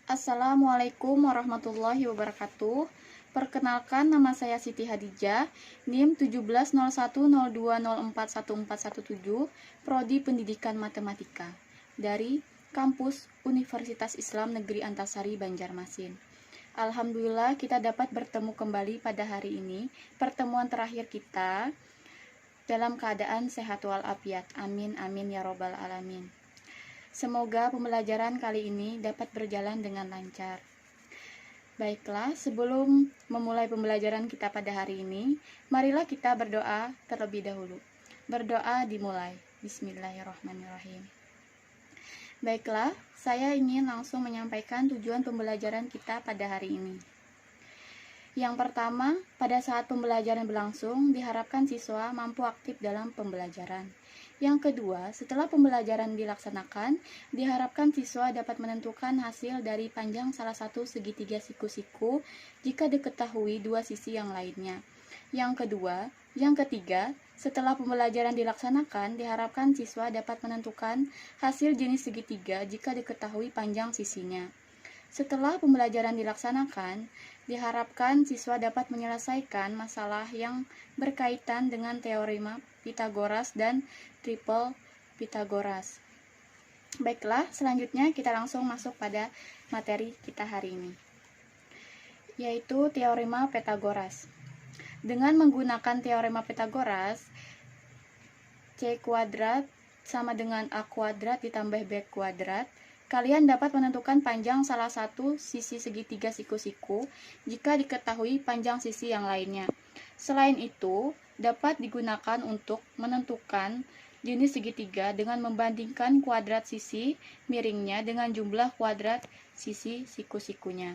Assalamualaikum warahmatullahi wabarakatuh. Perkenalkan, nama saya Siti Hadijah, NIM 170102041417, Prodi Pendidikan Matematika, dari Kampus Universitas Islam Negeri Antasari, Banjarmasin. Alhamdulillah kita dapat bertemu kembali pada hari ini, pertemuan terakhir kita dalam keadaan sehat walafiat. Amin, amin ya robbal alamin. Semoga pembelajaran kali ini dapat berjalan dengan lancar. Baiklah, sebelum memulai pembelajaran kita pada hari ini, marilah kita berdoa terlebih dahulu. Berdoa dimulai. Bismillahirrahmanirrahim. Baiklah, saya ingin langsung menyampaikan tujuan pembelajaran kita pada hari ini. Yang pertama, pada saat pembelajaran berlangsung, diharapkan siswa mampu aktif dalam pembelajaran. Yang kedua, setelah pembelajaran dilaksanakan, diharapkan siswa dapat menentukan hasil dari panjang salah satu segitiga siku-siku jika diketahui dua sisi yang lainnya. Yang ketiga, setelah pembelajaran dilaksanakan, diharapkan siswa dapat menentukan hasil jenis segitiga jika diketahui panjang sisinya. Setelah pembelajaran dilaksanakan, diharapkan siswa dapat menyelesaikan masalah yang berkaitan dengan teorema Pythagoras dan triple Pythagoras. Baiklah, selanjutnya kita langsung masuk pada materi kita hari ini, yaitu teorema Pythagoras. Dengan menggunakan teorema Pythagoras, C kuadrat sama dengan A kuadrat ditambah B kuadrat, kalian dapat menentukan panjang salah satu sisi segitiga siku-siku jika diketahui panjang sisi yang lainnya. Selain itu, dapat digunakan untuk menentukan jenis segitiga dengan membandingkan kuadrat sisi miringnya dengan jumlah kuadrat sisi siku-sikunya.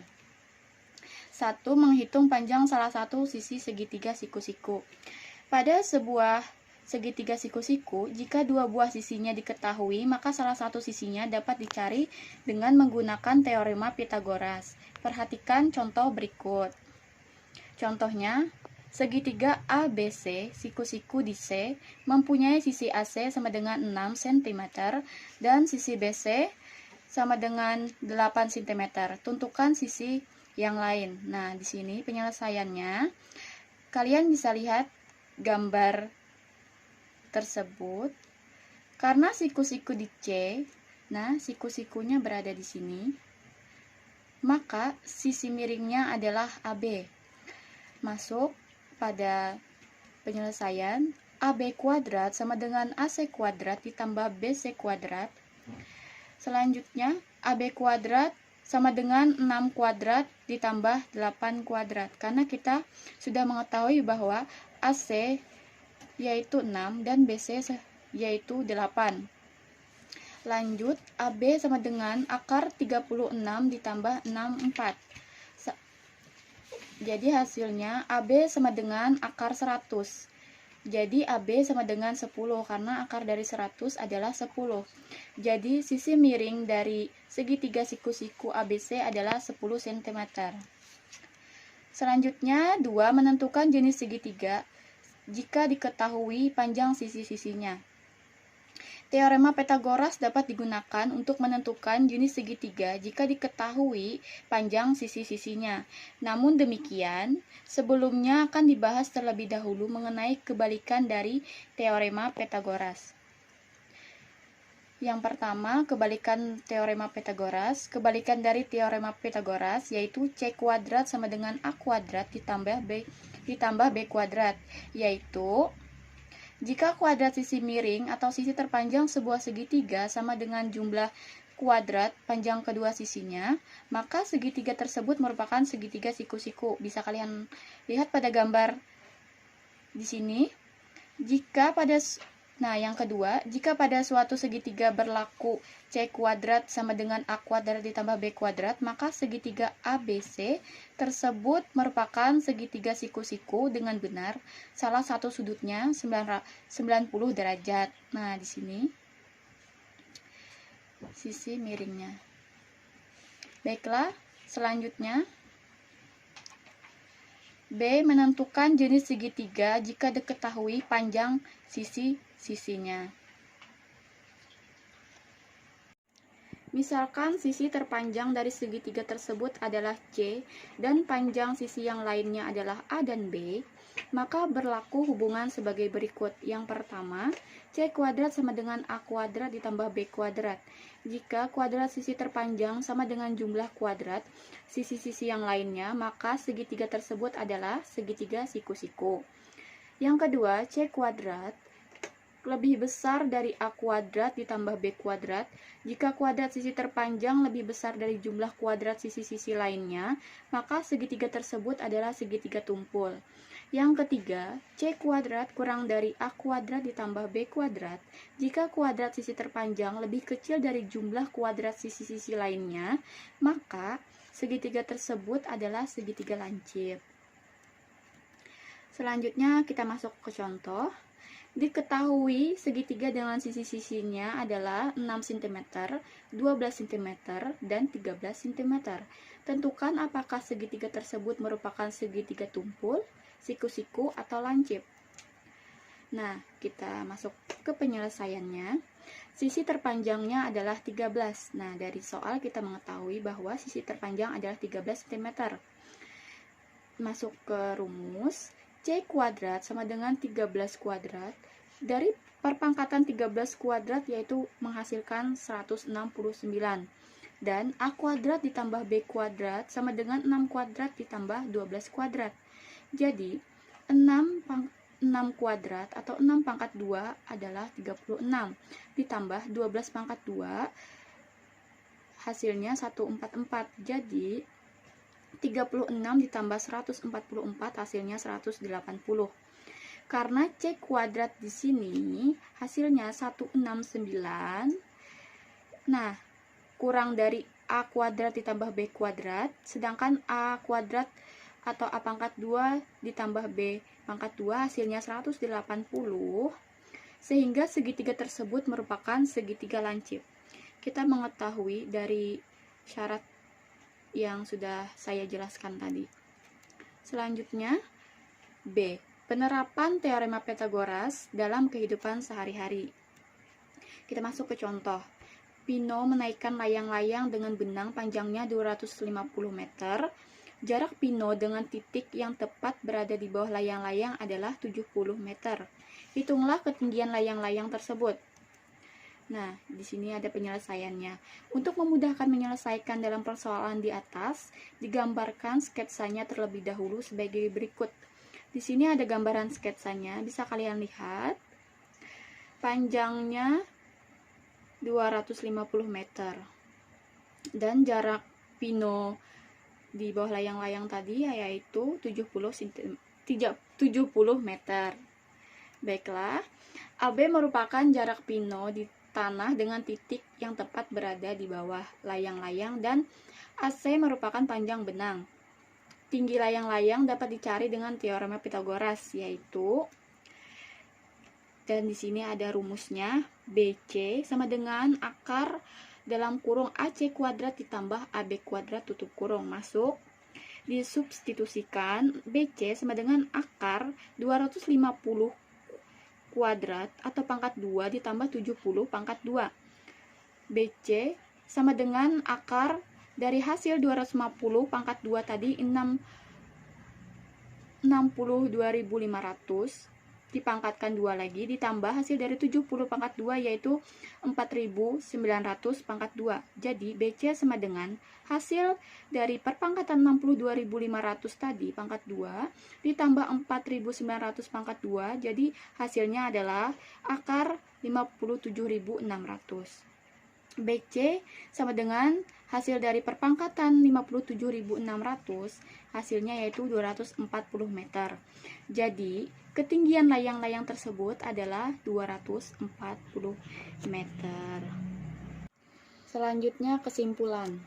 1. Menghitung panjang salah satu sisi segitiga siku-siku. Pada sebuah segitiga siku-siku, jika dua buah sisinya diketahui, maka salah satu sisinya dapat dicari dengan menggunakan teorema Pythagoras. Perhatikan contoh berikut. Contohnya, segitiga ABC, siku-siku di C, mempunyai sisi AC sama dengan 6 cm dan sisi BC sama dengan 8 cm. Tentukan sisi yang lain. Nah, di sini penyelesaiannya, kalian bisa lihat gambar tersebut. Karena siku-siku di C, nah siku-sikunya berada di sini, maka sisi miringnya adalah AB. Masuk pada penyelesaian, AB kuadrat sama dengan AC kuadrat ditambah BC kuadrat. Selanjutnya, AB kuadrat sama dengan 6 kuadrat ditambah 8 kuadrat. Karena kita sudah mengetahui bahwa AC yaitu 6 dan BC yaitu 8. Lanjut, AB sama dengan akar 36 ditambah 64. Jadi hasilnya AB sama dengan akar 100. Jadi AB sama dengan 10 karena akar dari 100 adalah 10. Jadi sisi miring dari segitiga siku-siku ABC adalah 10 cm. Selanjutnya, 2. Menentukan jenis segitiga jika diketahui panjang sisi-sisinya. Teorema Pythagoras dapat digunakan untuk menentukan jenis segitiga jika diketahui panjang sisi-sisinya. Namun demikian, sebelumnya akan dibahas terlebih dahulu mengenai kebalikan dari teorema Pythagoras. Yang pertama, kebalikan teorema Pythagoras. Kebalikan dari teorema Pythagoras yaitu C kuadrat sama dengan A kuadrat ditambah B kuadrat, yaitu jika kuadrat sisi miring atau sisi terpanjang sebuah segitiga sama dengan jumlah kuadrat panjang kedua sisinya, maka segitiga tersebut merupakan segitiga siku-siku. Bisa kalian lihat pada gambar di sini. Yang kedua, jika pada suatu segitiga berlaku C kuadrat sama dengan A kuadrat ditambah B kuadrat, maka segitiga ABC tersebut merupakan segitiga siku-siku dengan benar salah satu sudutnya 90 derajat. Nah, di sini sisi miringnya. Baiklah, selanjutnya B. Menentukan jenis segitiga jika diketahui panjang sisi-sisinya. Misalkan sisi terpanjang dari segitiga tersebut adalah C dan panjang sisi yang lainnya adalah A dan B, maka berlaku hubungan sebagai berikut. Yang pertama, C kuadrat sama dengan A kuadrat ditambah B kuadrat. Jika kuadrat sisi terpanjang sama dengan jumlah kuadrat sisi-sisi yang lainnya, maka segitiga tersebut adalah segitiga siku-siku. Yang kedua, C kuadrat lebih besar dari A kuadrat ditambah B kuadrat. Jika kuadrat sisi terpanjang lebih besar dari jumlah kuadrat sisi-sisi lainnya, maka segitiga tersebut adalah segitiga tumpul. Yang ketiga, C kuadrat kurang dari A kuadrat ditambah B kuadrat. Jika kuadrat sisi terpanjang lebih kecil dari jumlah kuadrat sisi-sisi lainnya, maka segitiga tersebut adalah segitiga lancip. Selanjutnya kita masuk ke contoh. Diketahui segitiga dengan sisi-sisinya adalah 6 cm, 12 cm, dan 13 cm. Tentukan apakah segitiga tersebut merupakan segitiga tumpul, siku-siku, atau lancip. Nah, kita masuk ke penyelesaiannya. Sisi terpanjangnya adalah 13. Nah, dari soal kita mengetahui bahwa sisi terpanjang adalah 13 cm. Masuk ke rumus. C kuadrat sama dengan 13 kuadrat. Dari perpangkatan 13 kuadrat yaitu menghasilkan 169. Dan A kuadrat ditambah B kuadrat sama dengan 6 kuadrat ditambah 12 kuadrat. Jadi 6 kuadrat atau 6 pangkat 2 adalah 36. Ditambah 12 pangkat 2 hasilnya 144. Jadi 36 ditambah 144 hasilnya 180. Karena C kuadrat di sini hasilnya 169. Nah, kurang dari A kuadrat ditambah B kuadrat, sedangkan A kuadrat atau A pangkat 2 ditambah B pangkat 2 hasilnya 180. Sehingga segitiga tersebut merupakan segitiga lancip. Kita mengetahui dari syarat yang sudah saya jelaskan tadi. Selanjutnya, B. Penerapan teorema Pythagoras dalam kehidupan sehari-hari. Kita masuk ke contoh. Pino menaikkan layang-layang dengan benang panjangnya 250 meter. Jarak Pino dengan titik yang tepat berada di bawah layang-layang adalah 70 meter. Hitunglah ketinggian layang-layang tersebut. Nah, di sini ada penyelesaiannya. Untuk memudahkan menyelesaikan dalam persoalan di atas, digambarkan sketsanya terlebih dahulu sebagai berikut. Di sini ada gambaran sketsanya, bisa kalian lihat. Panjangnya 250 meter. Dan jarak Pino di bawah layang-layang tadi yaitu 70 meter. Baiklah, AB merupakan jarak Pino di tanah dengan titik yang tepat berada di bawah layang-layang dan AC merupakan panjang benang. Tinggi layang-layang dapat dicari dengan teorema Pythagoras yaitu, dan di sini ada rumusnya, BC sama dengan akar dalam kurung AC kuadrat ditambah AB kuadrat tutup kurung. Masuk, disubstitusikan, BC sama dengan akar 250 kuadrat atau pangkat 2 ditambah 70 pangkat 2. BC sama dengan akar dari hasil 250 pangkat 2 tadi 62.500 dipangkatkan 2 lagi ditambah hasil dari 70 pangkat 2 yaitu 4.900 pangkat 2. Jadi BC sama dengan hasil dari perpangkatan 62.500 tadi pangkat 2 ditambah 4.900 pangkat 2. Jadi hasilnya adalah akar 57.600. BC sama dengan hasil dari perpangkatan 57.600 hasilnya yaitu 240 meter. Jadi ketinggian layang-layang tersebut adalah 240 meter. Selanjutnya kesimpulan.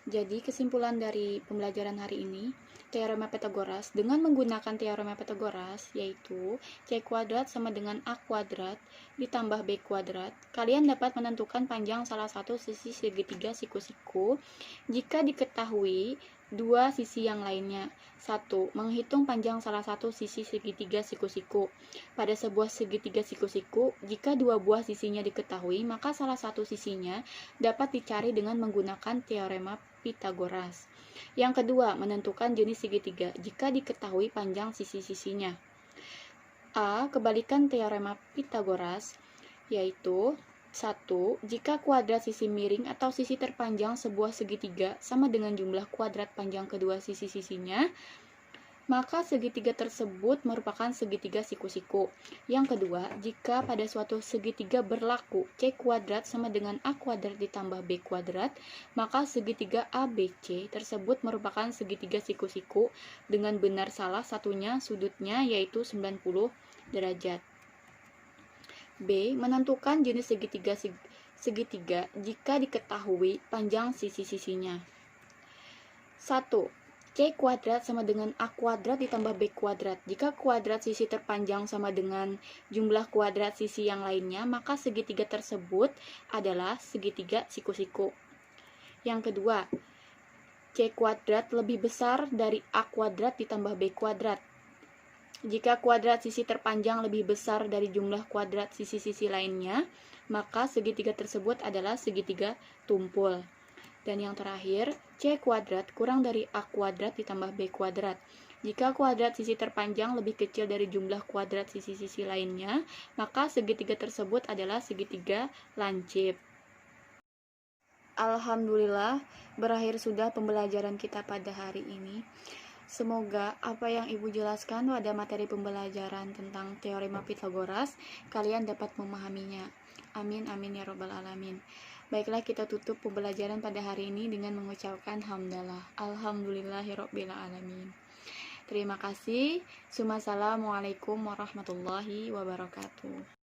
Jadi kesimpulan dari pembelajaran hari ini, teorema Pythagoras dengan menggunakan teorema Pythagoras yaitu C kuadrat sama dengan A kuadrat ditambah B kuadrat. Kalian dapat menentukan panjang salah satu sisi segitiga siku-siku jika diketahui dua sisi yang lainnya. 1. Menghitung panjang salah satu sisi segitiga siku-siku. Pada sebuah segitiga siku-siku, jika dua buah sisinya diketahui, maka salah satu sisinya dapat dicari dengan menggunakan teorema Pythagoras. Yang kedua, menentukan jenis segitiga jika diketahui panjang sisi-sisinya. A. Kebalikan teorema Pythagoras, yaitu 1. Jika kuadrat sisi miring atau sisi terpanjang sebuah segitiga sama dengan jumlah kuadrat panjang kedua sisi-sisinya, maka segitiga tersebut merupakan segitiga siku-siku. Yang kedua, jika pada suatu segitiga berlaku C kuadrat sama dengan A kuadrat ditambah B kuadrat, maka segitiga ABC tersebut merupakan segitiga siku-siku dengan benar salah satunya sudutnya yaitu 90 derajat. B. Menentukan jenis segitiga jika diketahui panjang sisi-sisinya. 1. C kuadrat sama dengan A kuadrat ditambah B kuadrat. Jika kuadrat sisi terpanjang sama dengan jumlah kuadrat sisi yang lainnya, maka segitiga tersebut adalah segitiga siku-siku. Yang kedua, C kuadrat lebih besar dari A kuadrat ditambah B kuadrat. Jika kuadrat sisi terpanjang lebih besar dari jumlah kuadrat sisi-sisi lainnya, maka segitiga tersebut adalah segitiga tumpul. Dan yang terakhir, C kuadrat kurang dari A kuadrat ditambah B kuadrat. Jika kuadrat sisi terpanjang lebih kecil dari jumlah kuadrat sisi-sisi lainnya, maka segitiga tersebut adalah segitiga lancip. Alhamdulillah, berakhir sudah pembelajaran kita pada hari ini. Semoga apa yang Ibu jelaskan pada materi pembelajaran tentang teorema Pythagoras, kalian dapat memahaminya. Amin, amin ya robbal alamin. Baiklah, kita tutup pembelajaran pada hari ini dengan mengucapkan hamdalah. Alhamdulillahirabbil alamin. Terima kasih. Assalamualaikum warahmatullahi wabarakatuh.